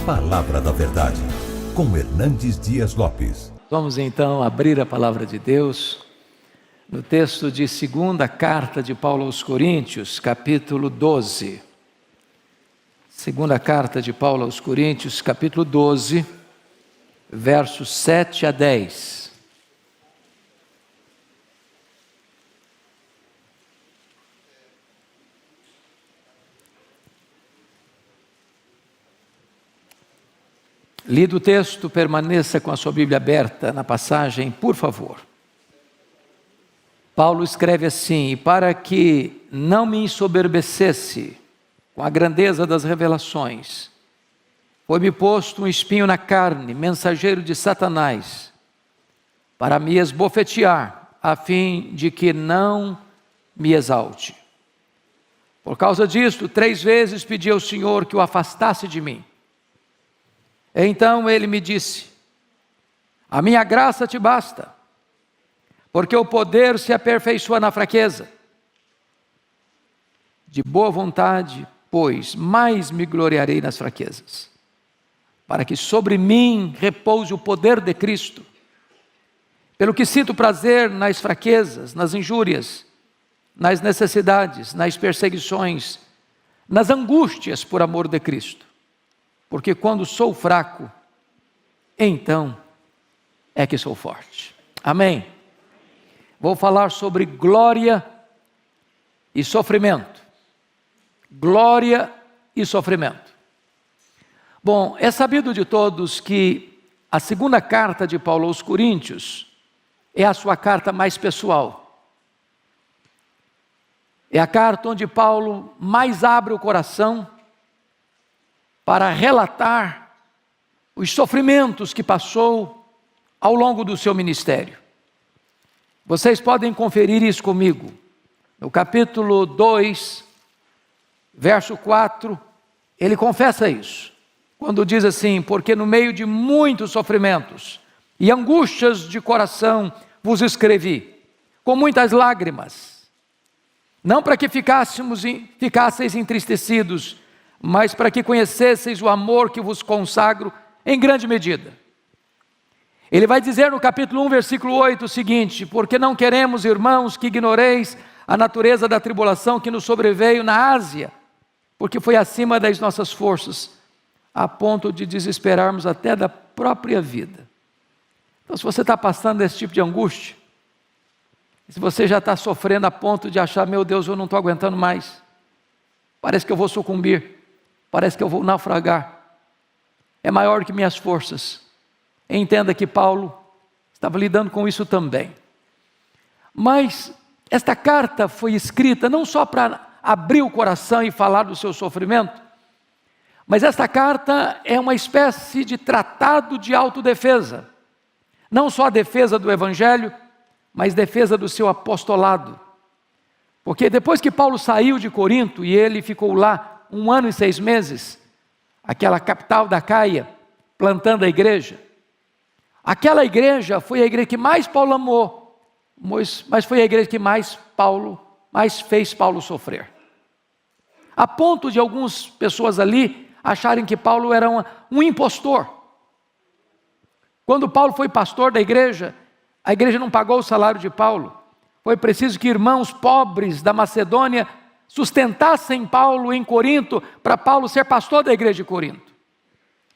Palavra da Verdade, com Hernandes Dias Lopes. Vamos então abrir a Palavra de Deus no texto de segunda carta de Paulo aos Coríntios, capítulo 12. Segunda carta de Paulo aos Coríntios, capítulo 12, versos 7 a 10. Lido o texto, permaneça com a sua Bíblia aberta na passagem, por favor. Paulo escreve assim: e para que não me ensoberbecesse com a grandeza das revelações, foi-me posto um espinho na carne, mensageiro de Satanás, para me esbofetear, a fim de que não me exalte. Por causa disto, 3 vezes pedi ao Senhor que o afastasse de mim. Então ele me disse: a minha graça te basta, porque o poder se aperfeiçoa na fraqueza. De boa vontade, pois, mais me gloriarei nas fraquezas, para que sobre mim repouse o poder de Cristo. Pelo que sinto prazer nas fraquezas, nas injúrias, nas necessidades, nas perseguições, nas angústias por amor de Cristo. Porque quando sou fraco, então é que sou forte. Amém? Vou falar sobre glória e sofrimento. Glória e sofrimento. Bom, é sabido de todos que a segunda carta de Paulo aos Coríntios é a sua carta mais pessoal. É a carta onde Paulo mais abre o coração para relatar os sofrimentos que passou ao longo do seu ministério. Vocês podem conferir isso comigo. No capítulo 2, verso 4, ele confessa isso. Quando diz assim: porque no meio de muitos sofrimentos e angústias de coração vos escrevi, com muitas lágrimas, não para que ficasseis entristecidos, mas para que conhecesseis o amor que vos consagro em grande medida. Ele vai dizer no capítulo 1, versículo 8 o seguinte: porque não queremos, irmãos, que ignoreis a natureza da tribulação que nos sobreveio na Ásia, porque foi acima das nossas forças, a ponto de desesperarmos até da própria vida. Então, se você está passando esse tipo de angústia, se você já está sofrendo a ponto de achar: meu Deus, eu não estou aguentando mais, parece que eu vou sucumbir, parece que eu vou naufragar, é maior que minhas forças. Entenda que Paulo estava lidando com isso também. Mas esta carta foi escrita não só para abrir o coração e falar do seu sofrimento, mas esta carta é uma espécie de tratado de autodefesa. Não só a defesa do Evangelho, mas defesa do seu apostolado. Porque depois que Paulo saiu de Corinto e ele ficou lá 1 ano e 6 meses, aquela capital da Caia, plantando a igreja. Aquela igreja foi a igreja que mais Paulo amou, mas foi a igreja que mais fez Paulo sofrer. A ponto de algumas pessoas ali acharem que Paulo era um impostor. Quando Paulo foi pastor da igreja, a igreja não pagou o salário de Paulo. Foi preciso que irmãos pobres da Macedônia sustentassem Paulo em Corinto, para Paulo ser pastor da igreja de Corinto.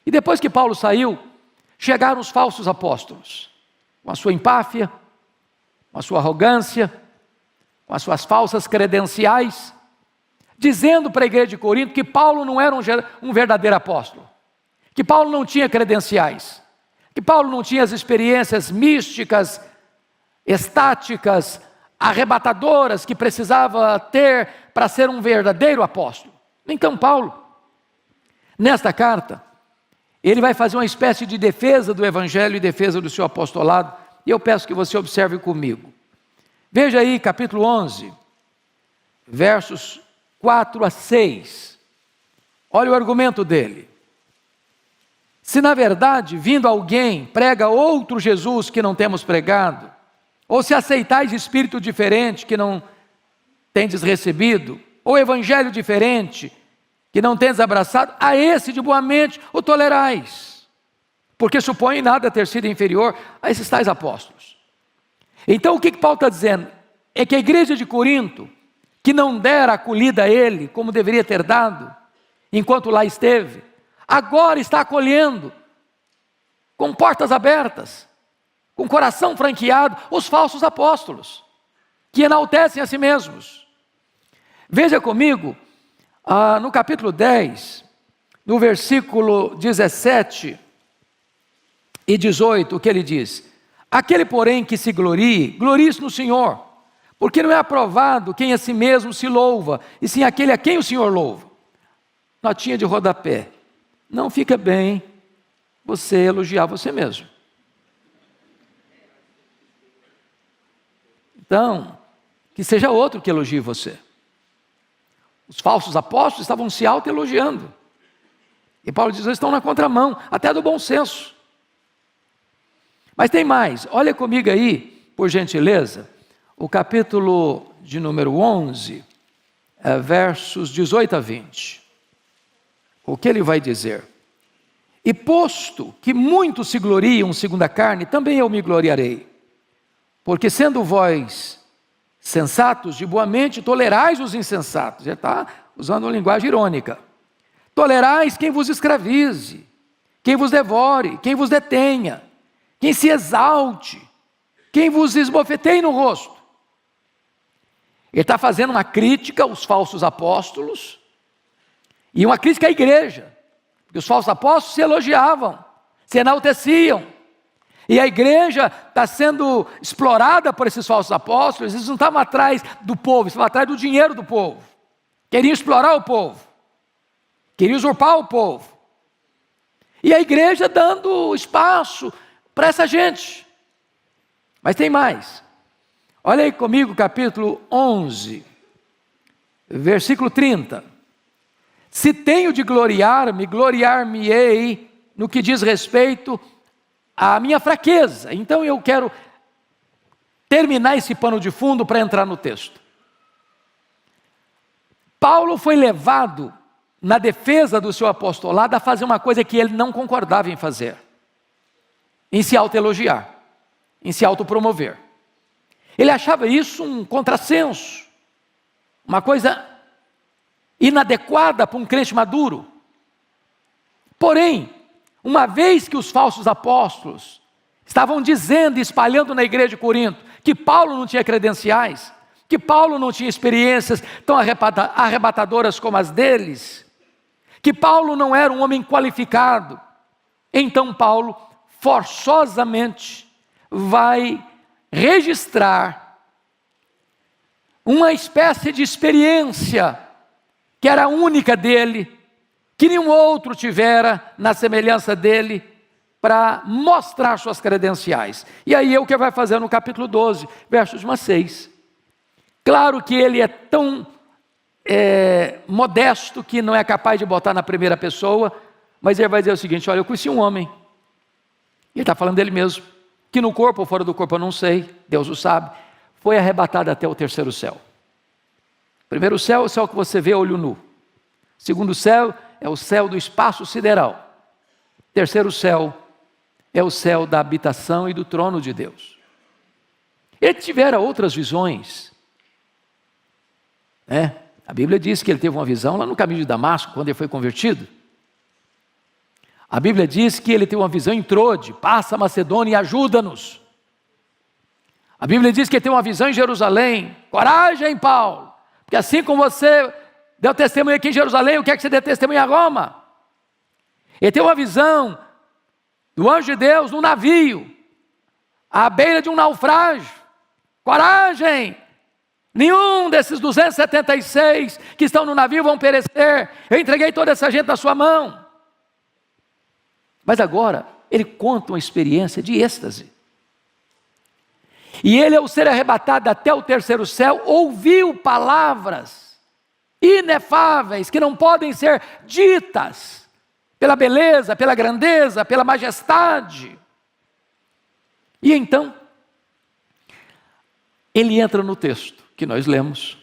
E depois que Paulo saiu, chegaram os falsos apóstolos, com a sua empáfia, com a sua arrogância, com as suas falsas credenciais, dizendo para a igreja de Corinto que Paulo não era um verdadeiro apóstolo, que Paulo não tinha credenciais, que Paulo não tinha as experiências místicas, estáticas, arrebatadoras que precisava ter para ser um verdadeiro apóstolo. Então Paulo, nesta carta, ele vai fazer uma espécie de defesa do Evangelho e defesa do seu apostolado, e eu peço que você observe comigo. Veja aí capítulo 11, versos 4 a 6. Olha o argumento dele. Se na verdade, vindo alguém, prega outro Jesus que não temos pregado, ou se aceitais espírito diferente que não tendes recebido, ou evangelho diferente que não tendes abraçado, a esse de boa mente o tolerais, porque supõe nada ter sido inferior a esses tais apóstolos. Então o que Paulo está dizendo? É que a igreja de Corinto, que não dera acolhida a ele, como deveria ter dado, enquanto lá esteve, agora está acolhendo, com portas abertas, com coração franqueado, os falsos apóstolos, que enaltecem a si mesmos. Veja comigo, no capítulo 10, no versículo 17 e 18, o que ele diz? Aquele, porém, que se glorie, glorie-se no Senhor, porque não é aprovado quem a si mesmo se louva, e sim aquele a quem o Senhor louva. Notinha de rodapé. Não fica bem você elogiar você mesmo. Então, que seja outro que elogie você. Os falsos apóstolos estavam se auto-elogiando. E Paulo diz, eles estão na contramão, até do bom senso. Mas tem mais, olha comigo aí, por gentileza, o capítulo de número 11, versos 18 a 20. O que ele vai dizer? E posto que muitos se gloriam segundo a carne, também eu me gloriarei. Porque sendo vós sensatos, de boa mente, tolerais os insensatos. Ele está usando uma linguagem irônica. Tolerais quem vos escravize, quem vos devore, quem vos detenha, quem se exalte, quem vos esbofeteie no rosto. Ele está fazendo uma crítica aos falsos apóstolos e uma crítica à igreja. Porque os falsos apóstolos se elogiavam, se enalteciam. E a igreja está sendo explorada por esses falsos apóstolos. Eles não estavam atrás do povo, estavam atrás do dinheiro do povo. Queriam explorar o povo, queriam usurpar o povo. E a igreja dando espaço para essa gente. Mas tem mais. Olha aí comigo, capítulo 11, versículo 30. Se tenho de gloriar-me, gloriar-me-ei no que diz respeito à minha fraqueza. Então eu quero terminar esse pano de fundo para entrar no texto. Paulo foi levado, na defesa do seu apostolado, a fazer uma coisa que ele não concordava em fazer. Em se autoelogiar, em se autopromover. Ele achava isso um contrassenso, uma coisa inadequada para um crente maduro. Porém, uma vez que os falsos apóstolos estavam dizendo e espalhando na igreja de Corinto que Paulo não tinha credenciais, que Paulo não tinha experiências tão arrebatadoras como as deles, que Paulo não era um homem qualificado, então Paulo forçosamente vai registrar uma espécie de experiência que era única dele, que nenhum outro tivera na semelhança dele, para mostrar suas credenciais. E aí é o que vai fazer no capítulo 12, versos 1 a 6. Claro que ele é tão modesto que não é capaz de botar na primeira pessoa, mas ele vai dizer o seguinte: olha, eu conheci um homem, ele está falando dele mesmo, que no corpo ou fora do corpo eu não sei, Deus o sabe, foi arrebatado até o terceiro céu. Primeiro céu é o céu que você vê a olho nu. Segundo céu é o céu do espaço sideral. Terceiro céu é o céu da habitação e do trono de Deus. Ele tivera outras visões, né? A Bíblia diz que ele teve uma visão lá no caminho de Damasco, quando ele foi convertido. A Bíblia diz que ele teve uma visão em Trode: passa a Macedônia e ajuda-nos. A Bíblia diz que ele teve uma visão em Jerusalém: coragem, Paulo, porque assim como você deu testemunho aqui em Jerusalém, eu quero que você dê testemunho a Roma. Ele teve uma visão do anjo de Deus num navio, à beira de um naufrágio: coragem, nenhum desses 276 que estão no navio vão perecer, eu entreguei toda essa gente na sua mão. Mas agora, ele conta uma experiência de êxtase. E ele, ao ser arrebatado até o terceiro céu, ouviu palavras inefáveis, que não podem ser ditas, pela beleza, pela grandeza, pela majestade. E então, ele entra no texto que nós lemos,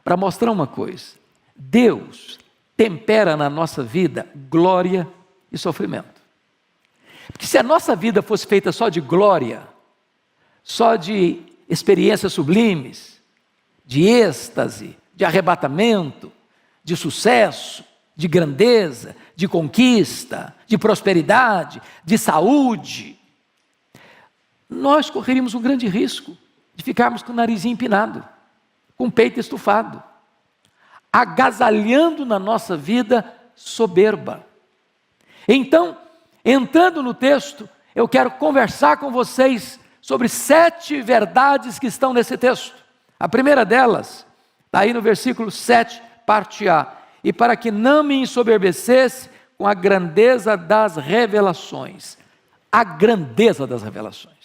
para mostrar uma coisa: Deus tempera na nossa vida glória e sofrimento. Porque se a nossa vida fosse feita só de glória, só de experiências sublimes, de êxtase, de arrebatamento, de sucesso, de grandeza, de conquista, de prosperidade, de saúde, nós correríamos um grande risco de ficarmos com o narizinho empinado, com o peito estufado, agasalhando na nossa vida soberba. Então, entrando no texto, eu quero conversar com vocês sobre 7 verdades que estão nesse texto. A primeira delas, está aí no versículo 7, parte A. E para que não me ensoberbecesse com a grandeza das revelações. A grandeza das revelações.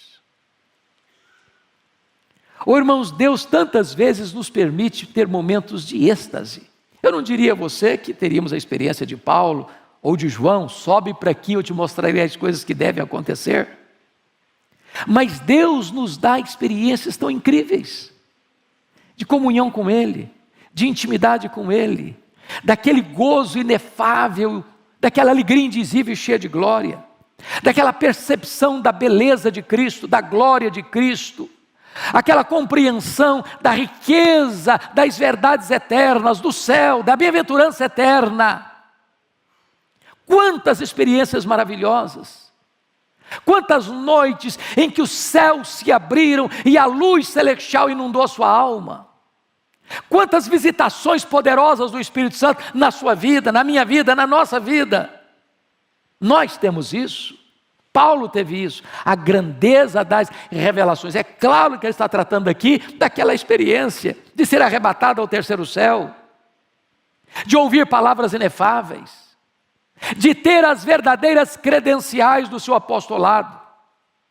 Irmãos, Deus tantas vezes nos permite ter momentos de êxtase. Eu não diria a você que teríamos a experiência de Paulo ou de João, sobe para aqui, eu te mostrarei as coisas que devem acontecer. Mas Deus nos dá experiências tão incríveis, de comunhão com Ele, de intimidade com Ele, daquele gozo inefável, daquela alegria indizível e cheia de glória, daquela percepção da beleza de Cristo, da glória de Cristo, aquela compreensão da riqueza das verdades eternas, do céu, da bem-aventurança eterna. Quantas experiências maravilhosas, quantas noites em que os céus se abriram e a luz celestial inundou a sua alma, quantas visitações poderosas do Espírito Santo na sua vida, na minha vida, na nossa vida. Nós temos isso, Paulo teve isso, a grandeza das revelações. É claro que ele está tratando aqui daquela experiência de ser arrebatado ao terceiro céu, de ouvir palavras inefáveis, de ter as verdadeiras credenciais do seu apostolado.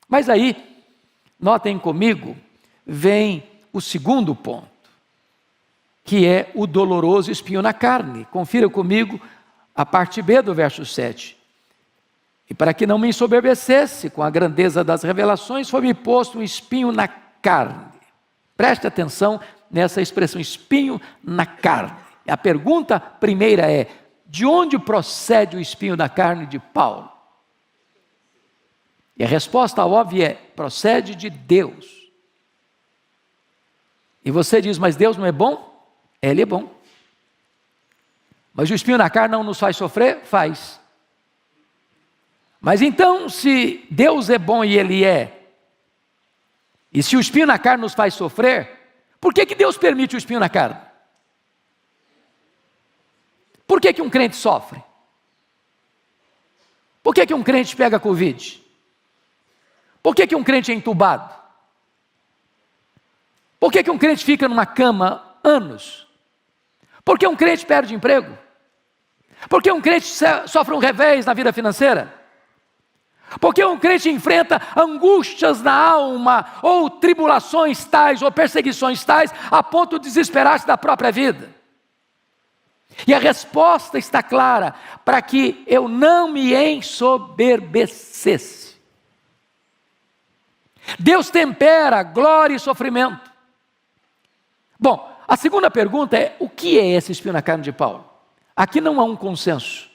Mas aí, notem comigo, vem o segundo ponto, que é o doloroso espinho na carne. Confira comigo a parte B do verso 7. E para que não me ensoberbecesse com a grandeza das revelações, foi-me posto um espinho na carne. Preste atenção nessa expressão, espinho na carne. A pergunta primeira é: de onde procede o espinho na carne de Paulo? E a resposta óbvia é: procede de Deus. E você diz, mas Deus não é bom? Ele é bom. Mas o espinho na carne não nos faz sofrer? Faz. Mas então, se Deus é bom e Ele é, e se o espinho na carne nos faz sofrer, por que Deus permite o espinho na carne? Por que um crente sofre? Por que um crente pega Covid? Por que um crente é entubado? Por que um crente fica numa cama anos? Por que um crente perde emprego? Por que um crente sofre um revés na vida financeira? Por que um crente enfrenta angústias na alma, ou tribulações tais, ou perseguições tais, a ponto de desesperar-se da própria vida? E a resposta está clara: para que eu não me ensoberbecesse. Deus tempera glória e sofrimento. Bom, a segunda pergunta é: o que é esse espinho na carne de Paulo? Aqui não há um consenso.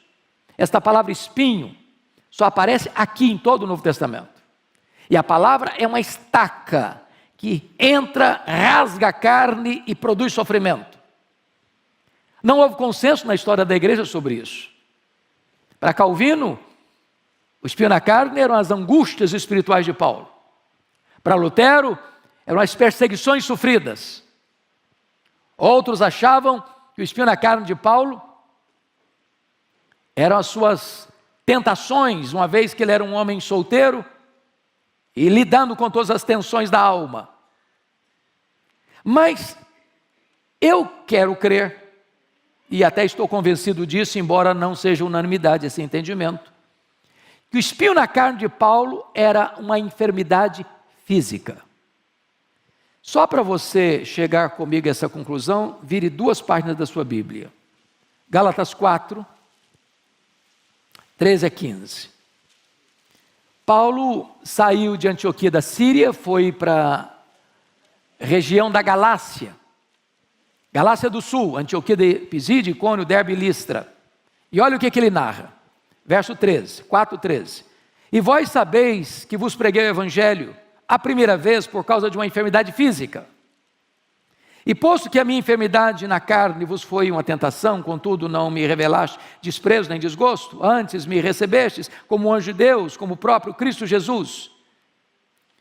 Esta palavra espinho só aparece aqui em todo o Novo Testamento. E a palavra é uma estaca que entra, rasga a carne e produz sofrimento. Não houve consenso na história da igreja sobre isso. Para Calvino, o espinho na carne eram as angústias espirituais de Paulo. Para Lutero, eram as perseguições sofridas. Outros achavam que o espinho na carne de Paulo eram as suas tentações, uma vez que ele era um homem solteiro e lidando com todas as tensões da alma. Mas eu quero crer, e até estou convencido disso, embora não seja unanimidade esse entendimento, que o espinho na carne de Paulo era uma enfermidade física. Só para você chegar comigo a essa conclusão, vire 2 páginas da sua Bíblia. Gálatas 4, 13 a 15. Paulo saiu de Antioquia da Síria, foi para a região da Galácia do Sul, Antioquia de Pisídia, Icônio, Derbe e Listra. E olha o que ele narra. Verso 13, 4:13. E vós sabeis que vos preguei o evangelho a primeira vez por causa de uma enfermidade física. E posto que a minha enfermidade na carne vos foi uma tentação, contudo não me revelaste desprezo nem desgosto, antes me recebestes como anjo de Deus, como o próprio Cristo Jesus.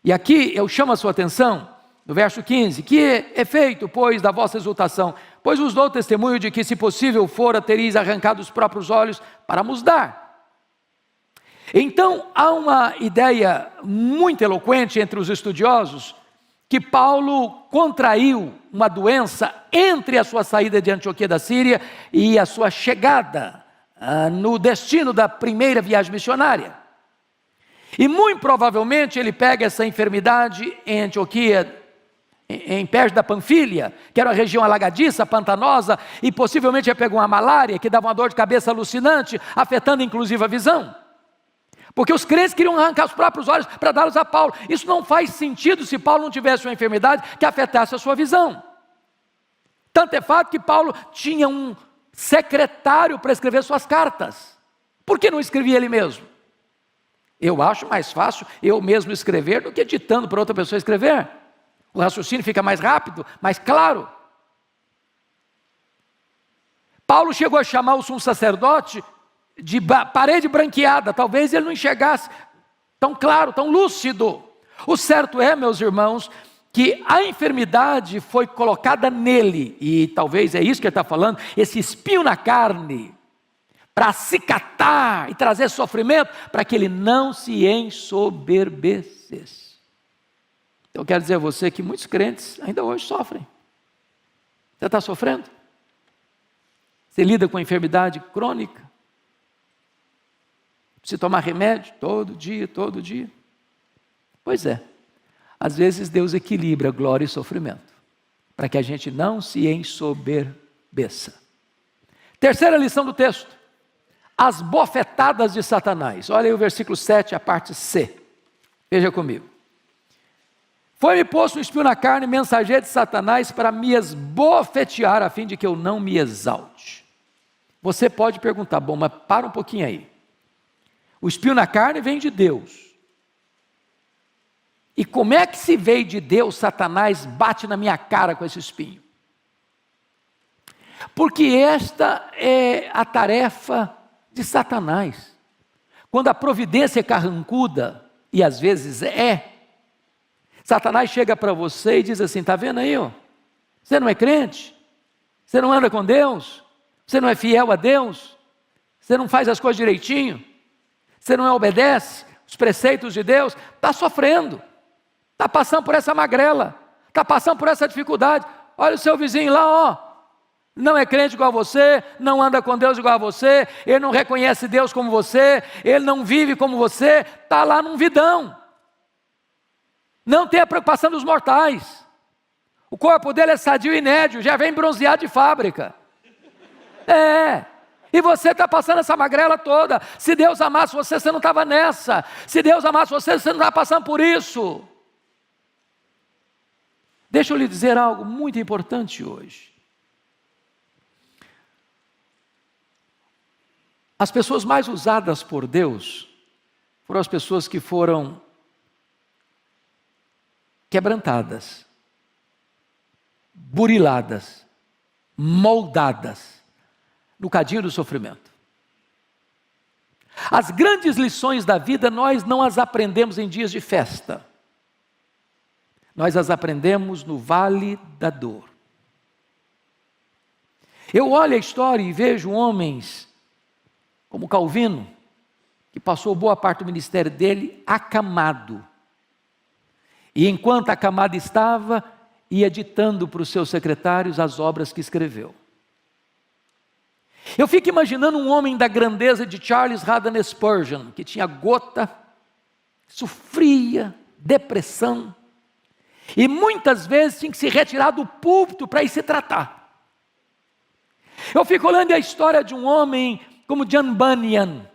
E aqui eu chamo a sua atenção, no verso 15, que é feito, pois, da vossa exultação? Pois vos dou testemunho de que, se possível fora, teríeis arrancado os próprios olhos para nos dar. Então, há uma ideia muito eloquente entre os estudiosos, que Paulo contraiu uma doença entre a sua saída de Antioquia da Síria e a sua chegada no destino da primeira viagem missionária. E muito provavelmente ele pega essa enfermidade em Antioquia, em perto da Panfilha, que era uma região alagadiça, pantanosa, e possivelmente ele pegou uma malária que dava uma dor de cabeça alucinante, afetando inclusive a visão. Porque os crentes queriam arrancar os próprios olhos para dá-los a Paulo. Isso não faz sentido se Paulo não tivesse uma enfermidade que afetasse a sua visão. Tanto é fato que Paulo tinha um secretário para escrever suas cartas. Por que não escrevia ele mesmo? Eu acho mais fácil eu mesmo escrever do que ditando para outra pessoa escrever. O raciocínio fica mais rápido, mais claro. Paulo chegou a chamar o sumo sacerdote de parede branqueada, talvez ele não enxergasse tão claro, tão lúcido. O certo é, meus irmãos, que a enfermidade foi colocada nele, e talvez é isso que ele está falando, esse espinho na carne, para acicatar e trazer sofrimento, para que ele não se ensoberbecesse. Eu quero dizer a você que muitos crentes ainda hoje sofrem. Você está sofrendo? Você lida com a enfermidade crônica? Precisa tomar remédio todo dia, todo dia. Pois é, às vezes Deus equilibra glória e sofrimento, para que a gente não se ensoberbeça. Terceira lição do texto, as bofetadas de Satanás. Olha aí o versículo 7, a parte C. Veja comigo. Foi-me posto um espinho na carne, mensageiro de Satanás, para me esbofetear, a fim de que eu não me exalte. Você pode perguntar, bom, mas para um pouquinho aí. O espinho na carne vem de Deus. E como é que se veio de Deus, Satanás bate na minha cara com esse espinho? Porque esta é a tarefa de Satanás. Quando a providência é carrancuda, e às vezes Satanás chega para você e diz assim, está vendo aí, ó? Você não é crente? Você não anda com Deus? Você não é fiel a Deus? Você não faz as coisas direitinho? Você não obedece os preceitos de Deus? Está sofrendo, está passando por essa magrela, está passando por essa dificuldade. Olha o seu vizinho lá, ó, não é crente igual a você, não anda com Deus igual a você, ele não reconhece Deus como você, ele não vive como você, está lá num vidão. Não tem a preocupação dos mortais. O corpo dele é sadio e nédio, já vem bronzeado de fábrica. E você está passando essa magrela toda. Se Deus amasse você, você não estava nessa. Se Deus amasse você, você não estava passando por isso. Deixa eu lhe dizer algo muito importante hoje. As pessoas mais usadas por Deus foram as pessoas que foram quebrantadas, buriladas, moldadas no cadinho do sofrimento. As grandes lições da vida nós não as aprendemos em dias de festa. Nós as aprendemos no vale da dor. Eu olho a história e vejo homens como Calvino, que passou boa parte do ministério dele acamado. E enquanto acamado estava, ia ditando para os seus secretários as obras que escreveu. Eu fico imaginando um homem da grandeza de Charles Haddon Spurgeon, que tinha gota, sofria, depressão, e muitas vezes tinha que se retirar do púlpito para ir se tratar. Eu fico olhando a história de um homem como John Bunyan,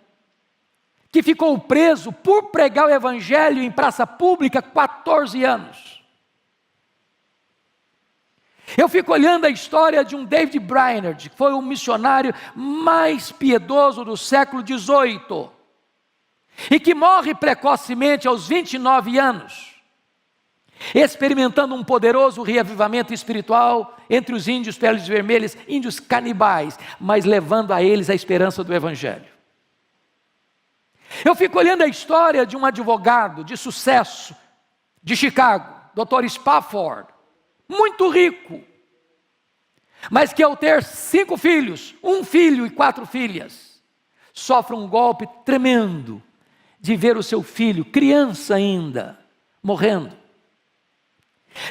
que ficou preso por pregar o evangelho em praça pública 14 anos. Eu fico olhando a história de um David Brainerd, que foi o missionário mais piedoso do século XVIII, e que morre precocemente aos 29 anos, experimentando um poderoso reavivamento espiritual entre os índios peles vermelhas, índios canibais, mas levando a eles a esperança do Evangelho. Eu fico olhando a história de um advogado de sucesso de Chicago, Dr. Spafford, muito rico, mas que ao ter 5 filhos, 1 filho e 4 filhas, sofre um golpe tremendo de ver o seu filho, criança ainda, morrendo.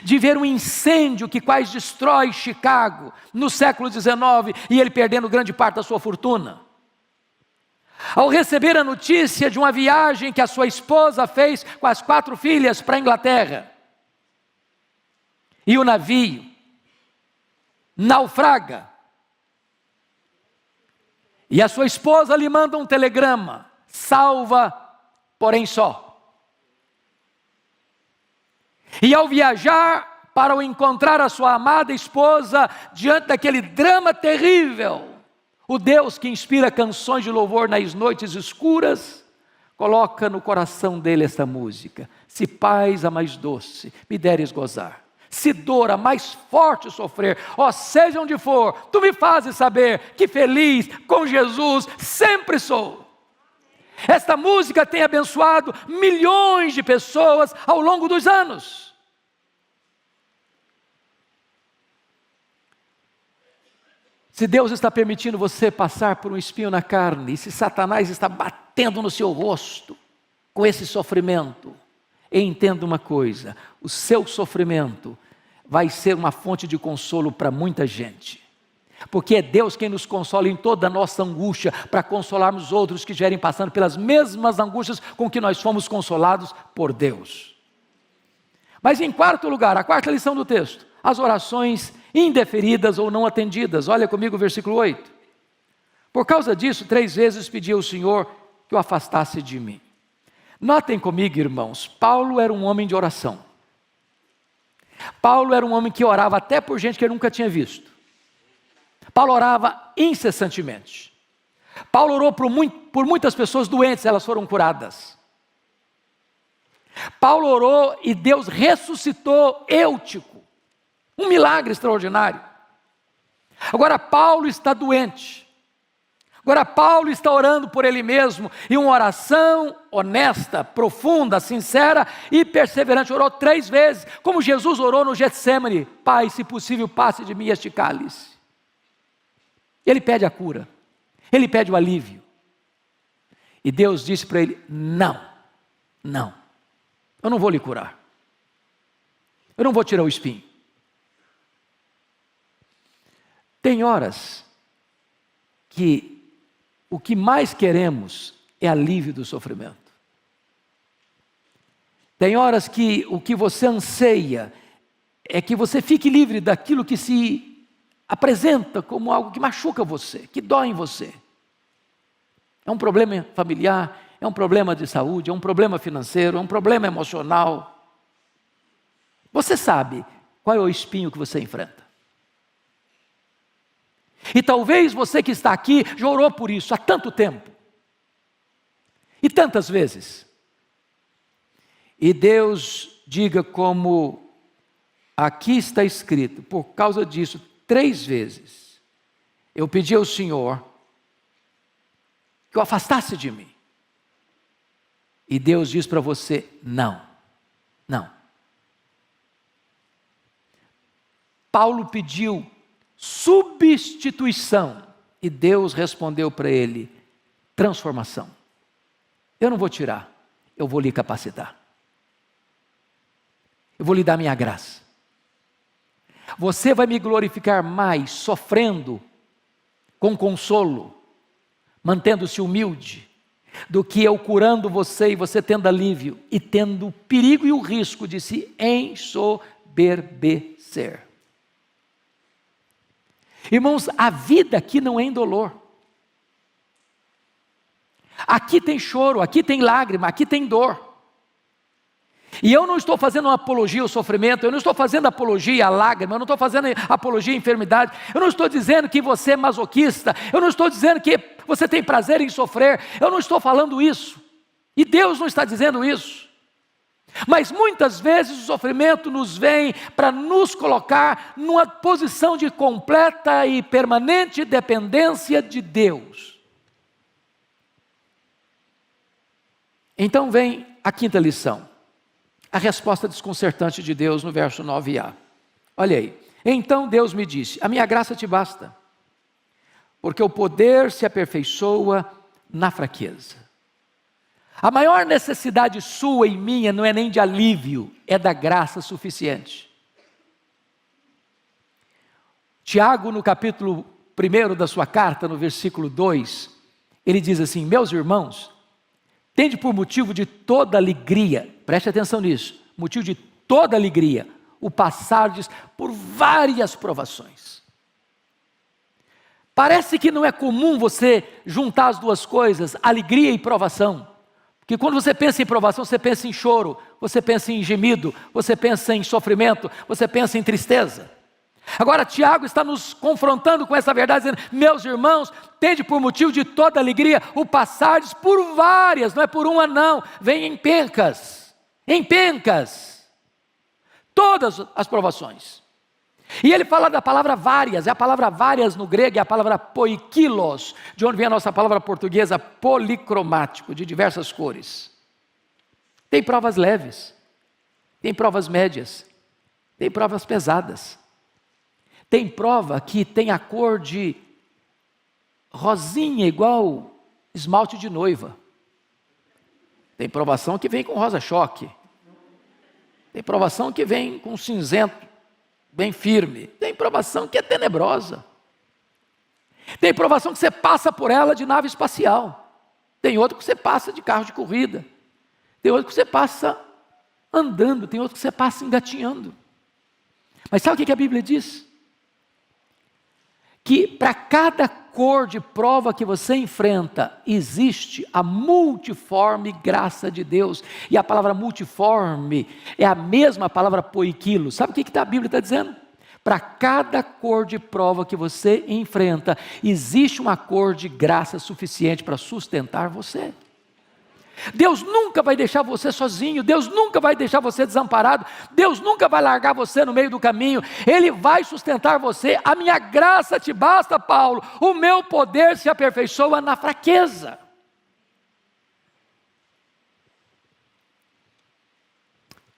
De ver um incêndio que quase destrói Chicago no século XIX e ele perdendo grande parte da sua fortuna. Ao receber a notícia de uma viagem que a sua esposa fez com as 4 filhas para a Inglaterra, e o navio naufraga, e a sua esposa lhe manda um telegrama: salva, porém só. E ao viajar para encontrar a sua amada esposa, diante daquele drama terrível, o Deus que inspira canções de louvor nas noites escuras, coloca no coração dele esta música: se paz a mais doce me deres gozar, se dor a mais forte sofrer, ó seja onde for, tu me fazes saber que feliz com Jesus sempre sou. Esta música tem abençoado milhões de pessoas ao longo dos anos. Se Deus está permitindo você passar por um espinho na carne, e se Satanás está batendo no seu rosto com esse sofrimento, entenda uma coisa: o seu sofrimento vai ser uma fonte de consolo para muita gente. Porque é Deus quem nos consola em toda a nossa angústia, para consolarmos outros que estiverem passando pelas mesmas angústias com que nós fomos consolados por Deus. Mas em quarto lugar, a quarta lição do texto: as orações indeferidas ou não atendidas. Olha comigo o versículo 8. Por causa disso, 3 vezes pedi ao Senhor que o afastasse de mim. Notem comigo, irmãos, Paulo era um homem de oração. Paulo era um homem que orava até por gente que ele nunca tinha visto. Paulo orava incessantemente. Paulo orou por muitas pessoas doentes, elas foram curadas. Paulo orou e Deus ressuscitou Eutico, um milagre extraordinário. Agora Paulo está doente. Agora Paulo está orando por ele mesmo, e uma oração honesta, profunda, sincera e perseverante. Orou 3 vezes, como Jesus orou no Getsemane: Pai, se possível, passe de mim este cálice. Ele pede a cura, ele pede o alívio. E Deus disse para ele: não, eu não vou lhe curar. Eu não vou tirar o espinho. Tem horas que o que mais queremos é alívio do sofrimento. Tem horas que o que você anseia é que você fique livre daquilo que se apresenta como algo que machuca você, que dói em você. É um problema familiar, é um problema de saúde, é um problema financeiro, é um problema emocional. Você sabe qual é o espinho que você enfrenta. E talvez você que está aqui já orou por isso há tanto tempo, e tantas vezes. E Deus diga, como aqui está escrito: por causa disso, 3 vezes eu pedi ao Senhor que o afastasse de mim. E Deus diz para você: não. Paulo pediu substituição, e Deus respondeu para ele: transformação. Eu não vou tirar, eu vou lhe capacitar. Eu vou lhe dar minha graça. Você vai me glorificar mais sofrendo com consolo, mantendo-se humilde, do que eu curando você e você tendo alívio e tendo o perigo e o risco de se ensoberbecer. Irmãos, a vida aqui não é indolor. Aqui tem choro, aqui tem lágrima, aqui tem dor. E eu não estou fazendo uma apologia ao sofrimento, eu não estou fazendo apologia à lágrima, eu não estou fazendo apologia à enfermidade, eu não estou dizendo que você é masoquista, eu não estou dizendo que você tem prazer em sofrer, eu não estou falando isso, e Deus não está dizendo isso. Mas muitas vezes o sofrimento nos vem para nos colocar numa posição de completa e permanente dependência de Deus. Então vem a quinta lição, a resposta desconcertante de Deus no verso 9a. Olha aí, então Deus me disse, a minha graça te basta, porque o poder se aperfeiçoa na fraqueza. A maior necessidade sua e minha não é nem de alívio, é da graça suficiente. Tiago, no capítulo 1 da sua carta, no versículo 2, ele diz assim, meus irmãos, tende por motivo de toda alegria, preste atenção nisso, motivo de toda alegria, o passardes por várias provações. Parece que não é comum você juntar as duas coisas, alegria e provação. Porque quando você pensa em provação, você pensa em choro, você pensa em gemido, você pensa em sofrimento, você pensa em tristeza. Agora Tiago está nos confrontando com essa verdade, dizendo, meus irmãos, tende por motivo de toda alegria o passardes por várias, não é por uma não, vem em pencas, todas as provações. E ele fala da palavra várias, a palavra várias no grego é a palavra poikilos, de onde vem a nossa palavra portuguesa policromático, de diversas cores. Tem provas leves, tem provas médias, tem provas pesadas. Tem prova que tem a cor de rosinha, igual esmalte de noiva. Tem provação que vem com rosa-choque. Tem provação que vem com cinzento, bem firme. Tem provação que é tenebrosa. Tem provação que você passa por ela de nave espacial. Tem outra que você passa de carro de corrida. Tem outra que você passa andando. Tem outra que você passa engatinhando. Mas sabe o que a Bíblia diz? Que para cada cor de prova que você enfrenta, existe a multiforme graça de Deus. E a palavra multiforme é a mesma palavra poiquilo. Sabe o que a Bíblia está dizendo? Para cada cor de prova que você enfrenta, existe uma cor de graça suficiente para sustentar você. Deus nunca vai deixar você sozinho, Deus nunca vai deixar você desamparado, Deus nunca vai largar você no meio do caminho, Ele vai sustentar você. A minha graça te basta, Paulo, o meu poder se aperfeiçoa na fraqueza.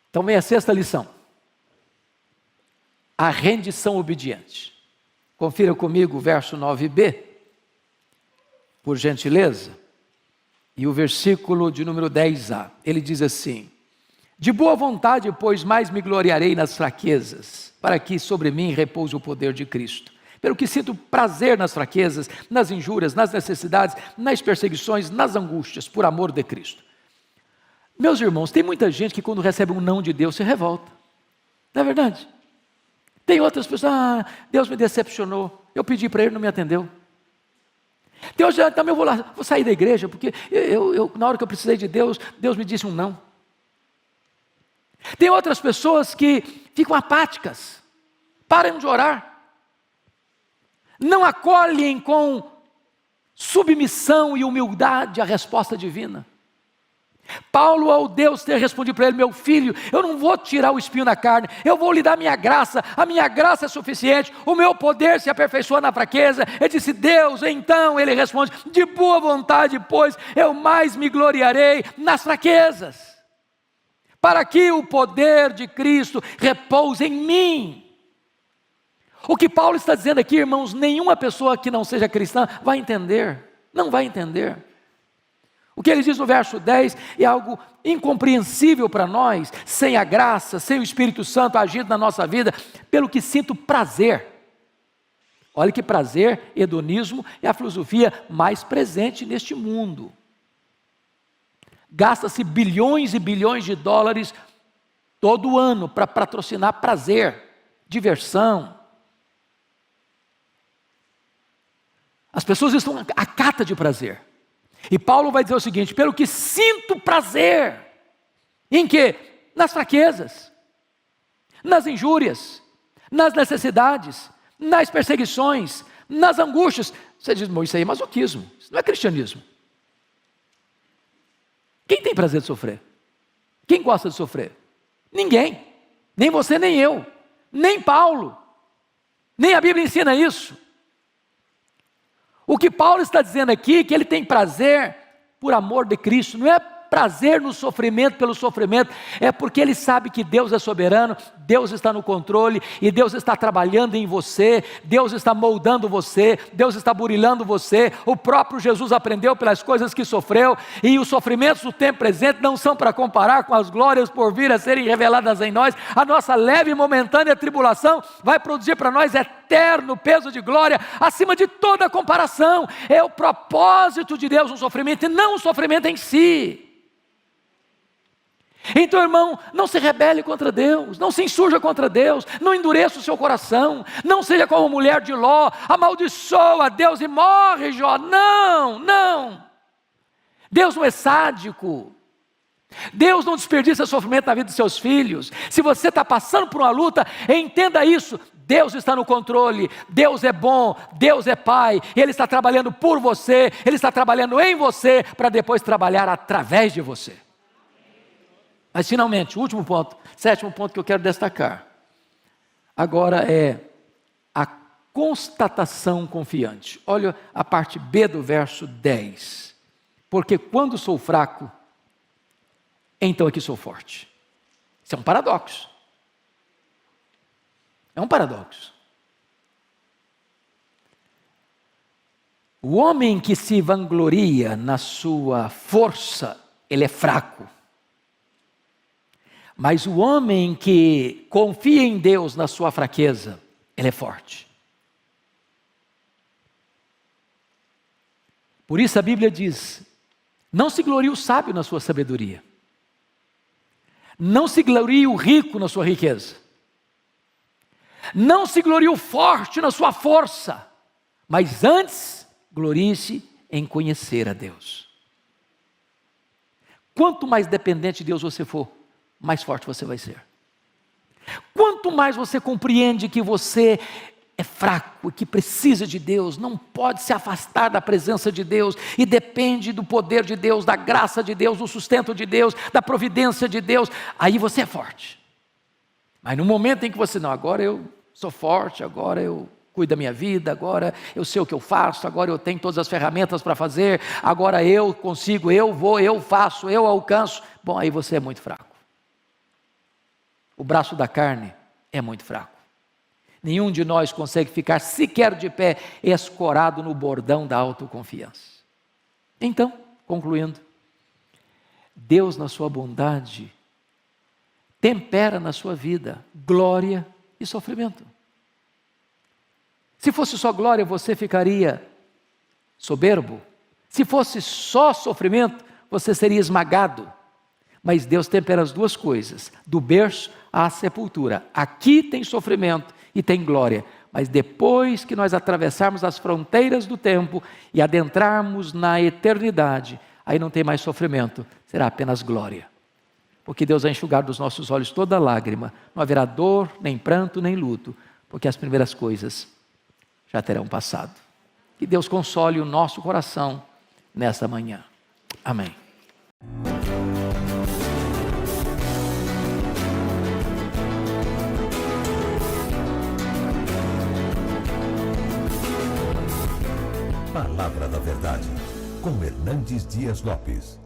Então vem a sexta lição, a rendição obediente. Confira comigo o verso 9b, por gentileza. E o versículo de número 10a, ele diz assim, de boa vontade, pois mais me gloriarei nas fraquezas, para que sobre mim repouse o poder de Cristo. Pelo que sinto prazer nas fraquezas, nas injúrias, nas necessidades, nas perseguições, nas angústias, por amor de Cristo. Meus irmãos, tem muita gente que quando recebe um não de Deus se revolta, não é verdade? Tem outras pessoas, Deus me decepcionou, eu pedi para Ele, não me atendeu. Deus, também eu vou sair da igreja, porque na hora que eu precisei de Deus, Deus me disse um não. Tem outras pessoas que ficam apáticas, param de orar, não acolhem com submissão e humildade a resposta divina. Paulo, ao Deus ter respondido para ele, meu filho, eu não vou tirar o espinho da carne, eu vou lhe dar minha graça, a minha graça é suficiente, o meu poder se aperfeiçoa na fraqueza. Ele disse, Deus, então ele responde, de boa vontade, pois eu mais me gloriarei nas fraquezas, para que o poder de Cristo repouse em mim. O que Paulo está dizendo aqui, irmãos, nenhuma pessoa que não seja cristã vai entender, não vai entender. O que ele diz no verso 10 é algo incompreensível para nós, sem a graça, sem o Espírito Santo agindo na nossa vida, pelo que sinto prazer. Olha que prazer, hedonismo, é a filosofia mais presente neste mundo. Gasta-se bilhões e bilhões de dólares todo ano para patrocinar prazer, diversão. As pessoas estão à cata de prazer. E Paulo vai dizer o seguinte, pelo que sinto prazer, em quê? nas fraquezas, nas injúrias, nas necessidades, nas perseguições, nas angústias. Você diz, isso aí é masoquismo, isso não é cristianismo. Quem tem prazer de sofrer? Quem gosta de sofrer? Ninguém, nem você nem eu, nem Paulo, nem a Bíblia ensina isso. O que Paulo está dizendo aqui é que ele tem prazer por amor de Cristo, não é prazer no sofrimento pelo sofrimento, é porque ele sabe que Deus é soberano, Deus está no controle, e Deus está trabalhando em você, Deus está moldando você, Deus está burilando você. O próprio Jesus aprendeu pelas coisas que sofreu, e os sofrimentos do tempo presente não são para comparar com as glórias por vir a serem reveladas em nós. A nossa leve e momentânea tribulação vai produzir para nós eterno peso de glória, acima de toda comparação. É o propósito de Deus no sofrimento, e não o sofrimento em si. Então, irmão, não se rebele contra Deus, não se insurja contra Deus, não endureça o seu coração, não seja como a mulher de Ló, amaldiçoa Deus e morre, Jó. Não. Deus não é sádico, Deus não desperdiça sofrimento na vida dos seus filhos. Se você está passando por uma luta, entenda isso: Deus está no controle, Deus é bom, Deus é Pai, Ele está trabalhando por você, Ele está trabalhando em você, para depois trabalhar através de você. Mas finalmente, o último ponto, sétimo ponto que eu quero destacar, agora é a constatação confiante. Olha a parte B do verso 10. Porque quando sou fraco, então é que sou forte. Isso é um paradoxo. É um paradoxo. O homem que se vangloria na sua força, ele é fraco. Mas o homem que confia em Deus na sua fraqueza, ele é forte. Por isso a Bíblia diz: não se glorie o sábio na sua sabedoria, não se glorie o rico na sua riqueza, não se glorie o forte na sua força, mas antes glorie-se em conhecer a Deus. Quanto mais dependente de Deus você for, mais forte você vai ser. Quanto mais você compreende que você é fraco e que precisa de Deus, não pode se afastar da presença de Deus e depende do poder de Deus, da graça de Deus, do sustento de Deus, da providência de Deus, aí você é forte. Mas no momento em que você, não, agora eu sou forte, agora eu cuido da minha vida, agora eu sei o que eu faço, agora eu tenho todas as ferramentas para fazer, agora eu consigo, eu vou, eu faço, eu alcanço, bom, aí você é muito fraco. O braço da carne é muito fraco. Nenhum de nós consegue ficar sequer de pé, escorado no bordão da autoconfiança. Então, concluindo, Deus na sua bondade tempera na sua vida glória e sofrimento. Se fosse só glória, você ficaria soberbo. Se fosse só sofrimento, você seria esmagado. Mas Deus tempera as duas coisas, do berço à sepultura. Aqui tem sofrimento e tem glória, mas depois que nós atravessarmos as fronteiras do tempo e adentrarmos na eternidade, aí não tem mais sofrimento, será apenas glória. Porque Deus vai enxugar dos nossos olhos toda lágrima, não haverá dor, nem pranto, nem luto, porque as primeiras coisas já terão passado. Que Deus console o nosso coração nesta manhã. Amém. Palavra da Verdade, com Hernandes Dias Lopes.